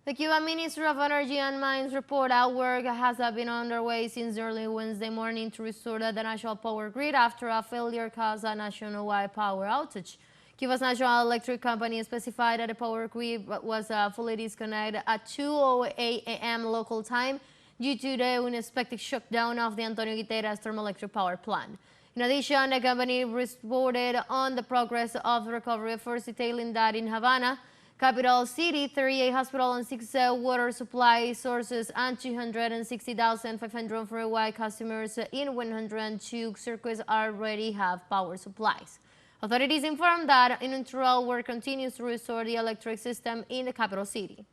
The Cuban Ministry of Energy and Mines report that work has been underway since early Wednesday morning to restore the national power grid after a failure caused a nationwide power outage. Cuba's national electric company specified that the power grid was fully disconnected at 2:08 a.m. local time due to the unexpected shutdown of the Antonio Guiterres thermoelectric power plant. In addition, the company reported on the progress of recovery efforts, detailing that in Havana, capital city, 38 hospital and 6 water supply sources and 260,541 customers in 102 circuits already have power supplies. Authorities informed that uninterrupted work continues to restore the electric system in the capital city.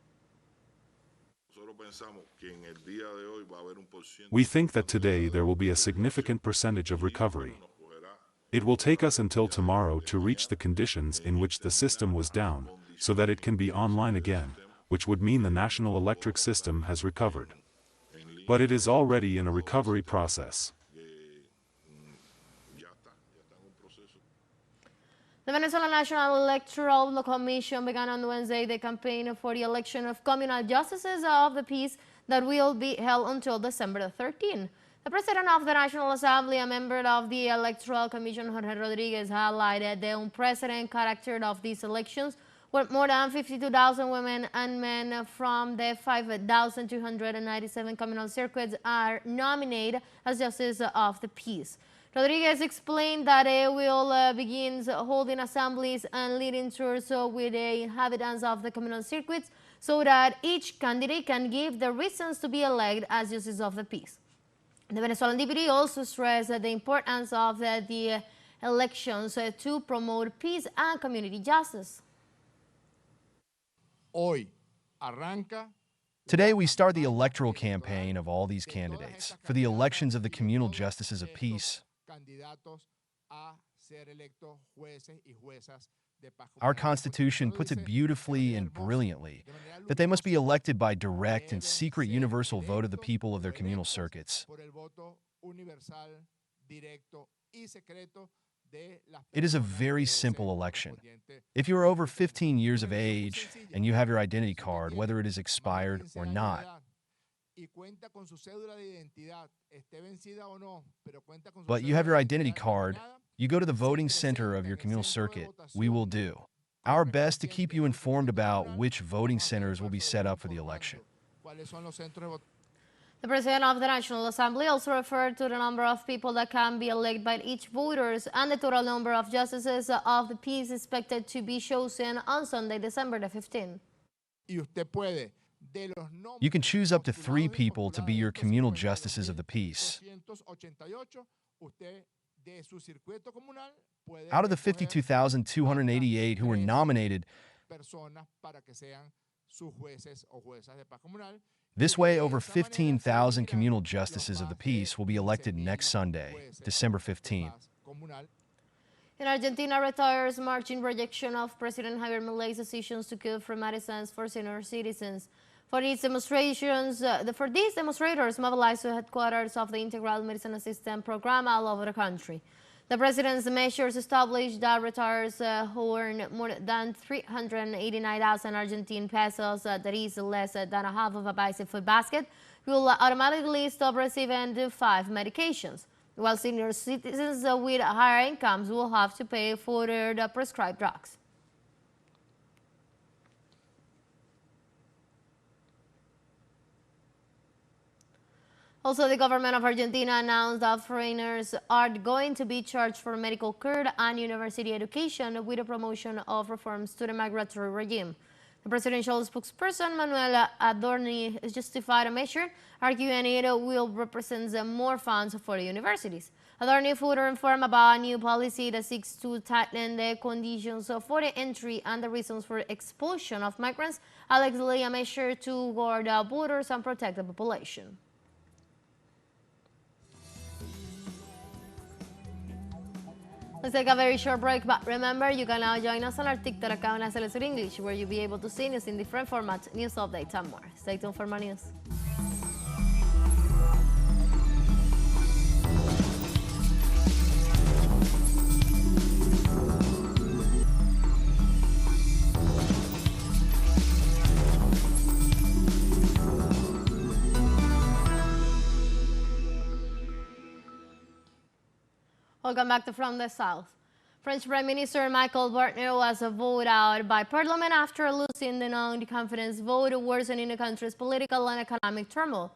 We think that today there will be a significant percentage of recovery. It will take us until tomorrow to reach the conditions in which the system was down, so that it can be online again, which would mean the national electric system has recovered. But it is already in a recovery process. The Venezuelan National Electoral Commission began on Wednesday the campaign for the election of communal justices of the peace that will be held until December 13. The president of the National Assembly, a member of the Electoral Commission, Jorge Rodriguez, highlighted the unprecedented character of these elections, where more than 52,000 women and men from the 5,297 communal circuits are nominated as justices of the peace. Rodriguez explained that it will begin holding assemblies and leading tours with the inhabitants of the communal circuits so that each candidate can give the reasons to be elected as justice of the peace. The Venezuelan deputy also stressed the importance of the elections to promote peace and community justice. Today we start the electoral campaign of all these candidates for the elections of the communal justices of peace. Our Constitution puts it beautifully and brilliantly that they must be elected by direct and secret universal vote of the people of their communal circuits. It is a very simple election. If you are over 15 years of age and you have your identity card, whether it is expired or not, but you have your identity card, you go to the voting center of your communal circuit. We will do our best to keep you informed about which voting centers will be set up for the election. The president of the National Assembly also referred to the number of people that can be elected by each voters and the total number of justices of the peace expected to be chosen on Sunday, December 15th. You can choose up to 3 people to be your communal justices of the peace. Out of the 52,288 who were nominated, this way over 15,000 communal justices of the peace will be elected next Sunday, December 15th. In Argentina, retirees march in rejection of President Javier Milei's decisions to kill free medicines for senior citizens. For these demonstrators mobilized to headquarters of the Integral Medicine Assistance Program all over the country. The president's measures established that retirees who earn more than 389,000 Argentine pesos, that is less than a half of a basic food basket, will automatically stop receiving the 5 medications, while senior citizens with higher incomes will have to pay for the prescribed drugs. Also, the government of Argentina announced that foreigners are going to be charged for medical care and university education with the promotion of reforms to the migratory regime. The presidential spokesperson, Manuel Adorni, justified a measure, arguing it will represent more funds for the universities. Adorni further informed about a new policy that seeks to tighten the conditions for the entry and the reasons for expulsion of migrants, allegedly a measure to guard borders and protect the population. Let's take a very short break, but remember, you can now join us on our TikTok account as teleSUR English, where you'll be able to see news in different formats, news updates, and more. Stay tuned for more news. Welcome back to From the South. French Prime Minister Michael Barnier was voted out by Parliament after losing the non-confidence vote, worsening the country's political and economic turmoil.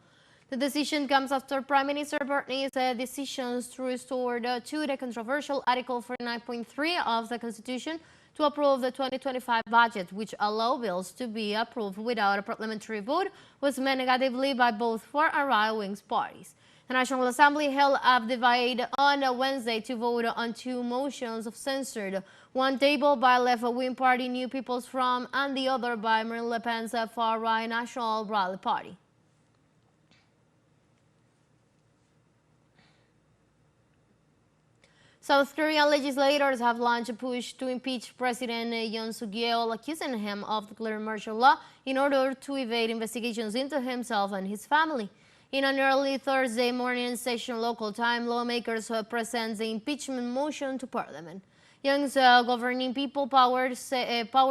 The decision comes after Prime Minister Barnier's decisions to restore to the controversial Article 49.3 of the Constitution to approve the 2025 budget, which allow bills to be approved without a parliamentary vote, was met negatively by both far and right-wing parties. The National Assembly held a debate on Wednesday to vote on two motions of censure, one tabled by left-wing party New People's Front and the other by Marine Le Pen's far-right National Rally Party. South Korean legislators have launched a push to impeach President Yoon Suk-yeol, accusing him of declaring martial law in order to evade investigations into himself and his family. In an early Thursday morning session local time, lawmakers present the impeachment motion to Parliament. Young's governing People Power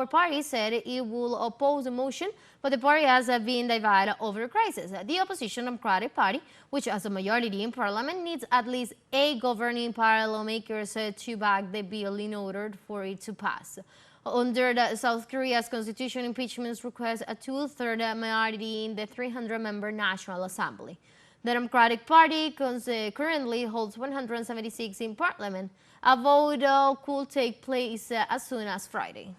Party said it will oppose the motion, but the party has been divided over the crisis. The opposition Democratic Party, which has a majority in Parliament, needs at least 8 governing party lawmakers to back the bill in order for it to pass. Under South Korea's constitution, impeachments request a 2/3 majority in the 300-member National Assembly. The Democratic Party currently holds 176 in Parliament. A vote could take place as soon as Friday.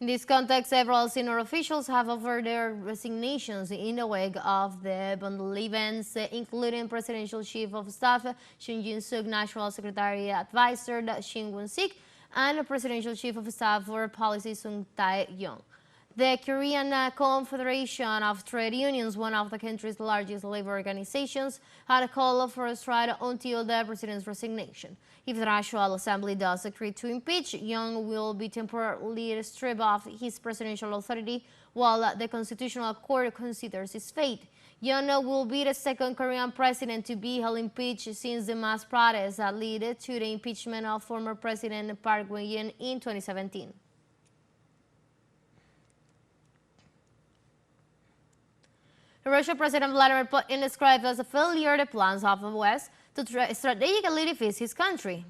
In this context, several senior officials have offered their resignations in the wake of the bundle events, including Presidential Chief of Staff Shin Jin-suk, National Secretary Advisor Shin Won-sik, and Presidential Chief of Staff for Policy Sung Tae-yong. The Korean Confederation of Trade Unions, one of the country's largest labor organizations, had a call for a strike until the president's resignation. If the National Assembly does agree to impeach, Young will be temporarily stripped of his presidential authority while the Constitutional Court considers his fate. Young will be the second Korean president to be held impeached since the mass protests that led to the impeachment of former President Park Geun-hye in 2017. Russian President Vladimir Putin described as a failure the plans of the West to strategically defeat his country.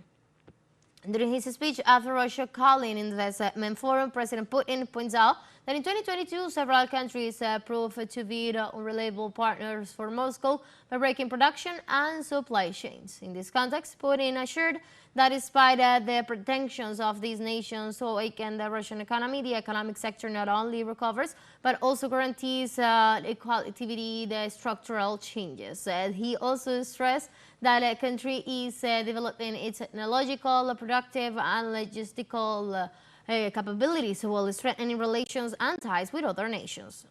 During his speech after Russia calling investment forum, President Putin points out that in 2022, several countries proved to be unreliable partners for Moscow by breaking production and supply chains. In this context, Putin assured that despite the pretensions of these nations to awaken the Russian economy, the economic sector not only recovers, but also guarantees equality, the structural changes. He also stressed that the country is developing its technological, productive, and logistical capabilities while strengthening relations and ties with other nations.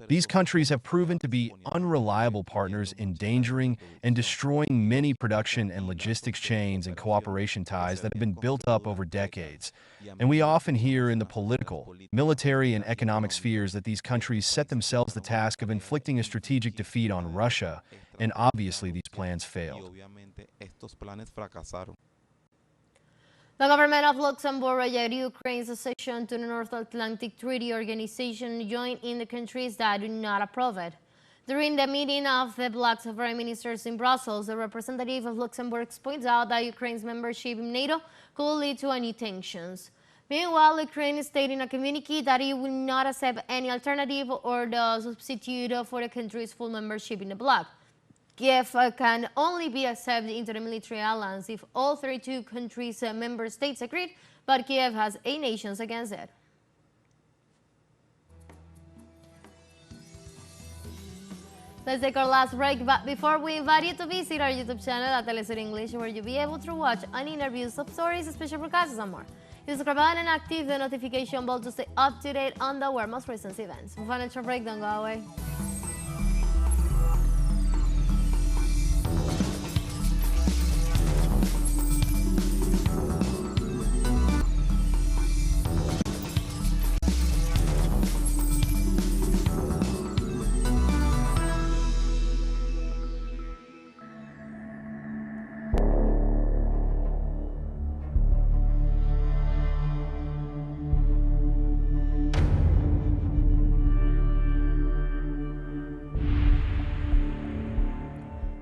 These countries have proven to be unreliable partners, endangering and destroying many production and logistics chains and cooperation ties that have been built up over decades. And we often hear in the political, military, and economic spheres that these countries set themselves the task of inflicting a strategic defeat on Russia, and obviously these plans failed. The government of Luxembourg rejected Ukraine's accession to the North Atlantic Treaty Organization, joining the countries that do not approve it. During the meeting of the bloc of foreign ministers in Brussels, the representative of Luxembourg points out that Ukraine's membership in NATO could lead to new tensions. Meanwhile, Ukraine stated in a communique that it will not accept any alternative or the substitute for the country's full membership in the bloc. Kiev can only be accepted into the military alliance if all 32 countries' member states agreed, but Kiev has 8 nations against it. Let's take our last break, but before we invite you to visit our YouTube channel at teleSUR English, where you'll be able to watch an interview, sub-stories, special broadcasts, and more. Use the button and active the notification bell to stay up to date on the world's most recent events. For financial break, don't go away.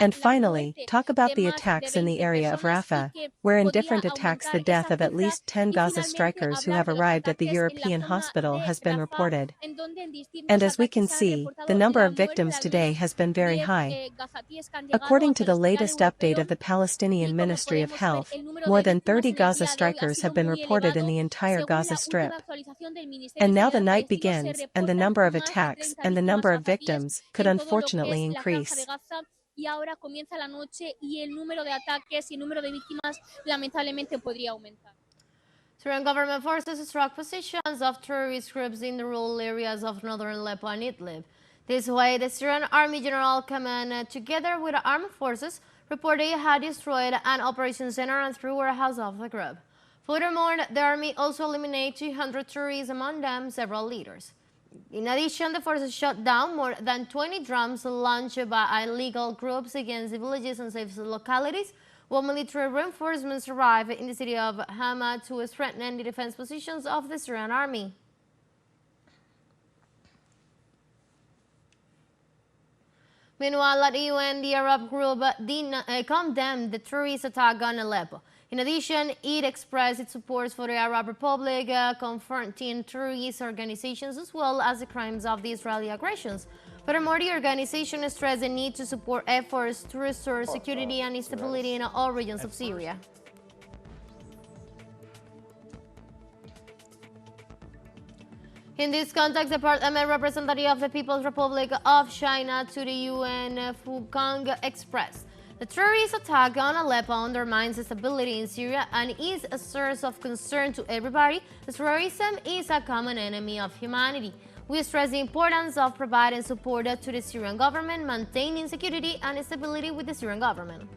And finally, talk about the attacks in the area of Rafah, where in different attacks the death of at least 10 Gaza strikers who have arrived at the European hospital has been reported. And as we can see, the number of victims today has been very high. According to the latest update of the Palestinian Ministry of Health, more than 30 Gaza strikers have been reported in the entire Gaza Strip. And now the night begins, and the number of attacks and the number of victims could unfortunately increase. y ahora comienza la noche y el número de ataques y el número de víctimas lamentablemente podría aumentar. Syrian government forces struck positions of terrorist groups in the rural areas of northern Aleppo and Idlib. This way, the Syrian Army General Command, together with armed forces, reported it had destroyed an operation center and 3 warehouses of the group. Furthermore, the army also eliminated 200 terrorists, among them several leaders. In addition, the forces shot down more than 20 drones launched by illegal groups against villages and safe localities, while military reinforcements arrived in the city of Hama to strengthen the defense positions of the Syrian army. Meanwhile, at the UN, the Arab group condemned the terrorist attack on Aleppo. In addition, it expressed its support for the Arab Republic, confronting terrorist organizations as well as the crimes of the Israeli aggressions. Furthermore, the organization stressed the need to support efforts to restore security and stability in all regions of Syria. In this context, the Parliament representative of the People's Republic of China to the UN, Fu Kang, expressed the terrorist attack on Aleppo undermines stability in Syria and is a source of concern to everybody, as terrorism is a common enemy of humanity. We stress the importance of providing support to the Syrian government, maintaining security and stability with the Syrian government.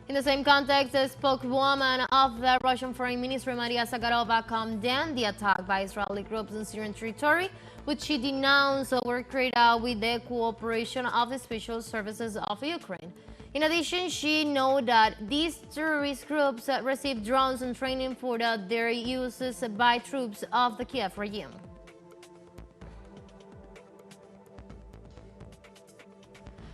In the same context, the spokeswoman of the Russian Foreign Ministry, Maria Zakharova, condemned the attack by Israeli groups in Syrian territory, which she denounced were carried out with the cooperation of the special services of Ukraine. In addition, she noted that these terrorist groups received drones and training for their uses by troops of the Kiev regime.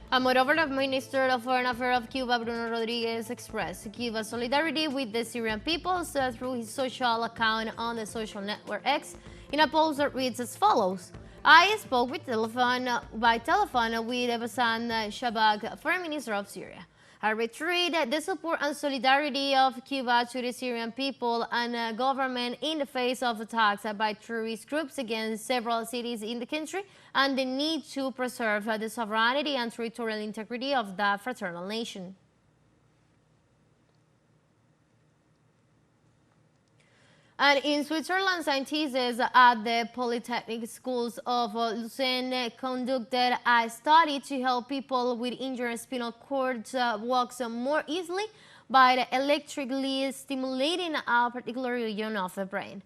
And moreover, the Minister of Foreign Affairs of Cuba, Bruno Rodriguez, expressed Cuba's solidarity with the Syrian people through his social account on the social network X in a post that reads as follows: I spoke by telephone with Bassam Shabak, Foreign Minister of Syria. I reiterate the support and solidarity of Cuba to the Syrian people and government in the face of attacks by terrorist groups against several cities in the country and the need to preserve the sovereignty and territorial integrity of the fraternal nation. And in Switzerland, scientists at the Polytechnic Schools of Lucerne conducted a study to help people with injured spinal cords walk more easily by electrically stimulating a particular region of the brain.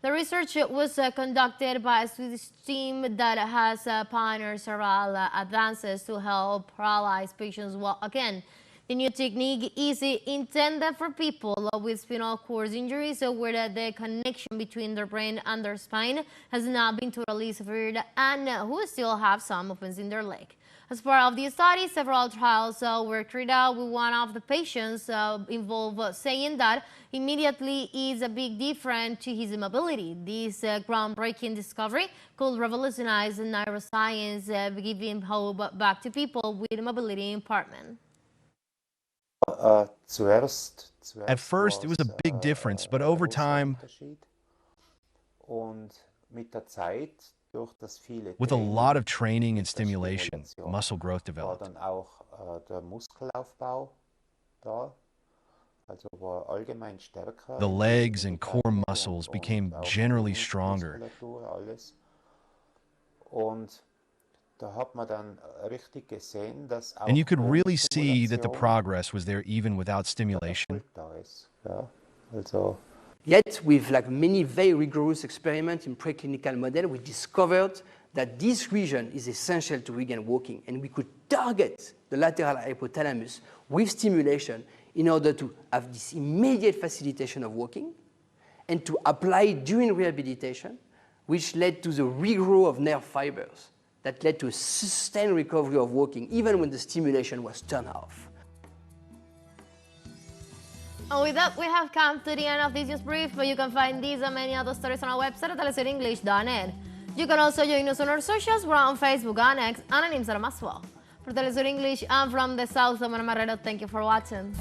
The research was conducted by a Swedish team that has pioneered several advances to help paralyzed patients walk again. The new technique is intended for people with spinal cord injuries where the connection between their brain and their spine has not been totally severed and who still have some movements in their leg. As part of the study, several trials were carried out with one of the patients involved saying that immediately is a big difference to his mobility. This groundbreaking discovery could revolutionize neuroscience, giving hope back to people with mobility impairment. At first, it was a big difference, but over time, with a lot of training and stimulation, muscle growth developed. The legs and core muscles became generally stronger. And you could really see that the progress was there even without stimulation. Yet, with many very rigorous experiments in preclinical models, we discovered that this region is essential to regain walking, and we could target the lateral hypothalamus with stimulation in order to have this immediate facilitation of walking and to apply it during rehabilitation, which led to the regrowth of nerve fibers that led to a sustained recovery of walking even when the stimulation was turned off. And with that, we have come to the end of this news brief, but you can find these and many other stories on our website at telesurenglish.net. You can also join us on our socials. We're on Facebook and X and on Instagram as well. For Telesur English, I'm from the south of Marrero. Thank you for watching.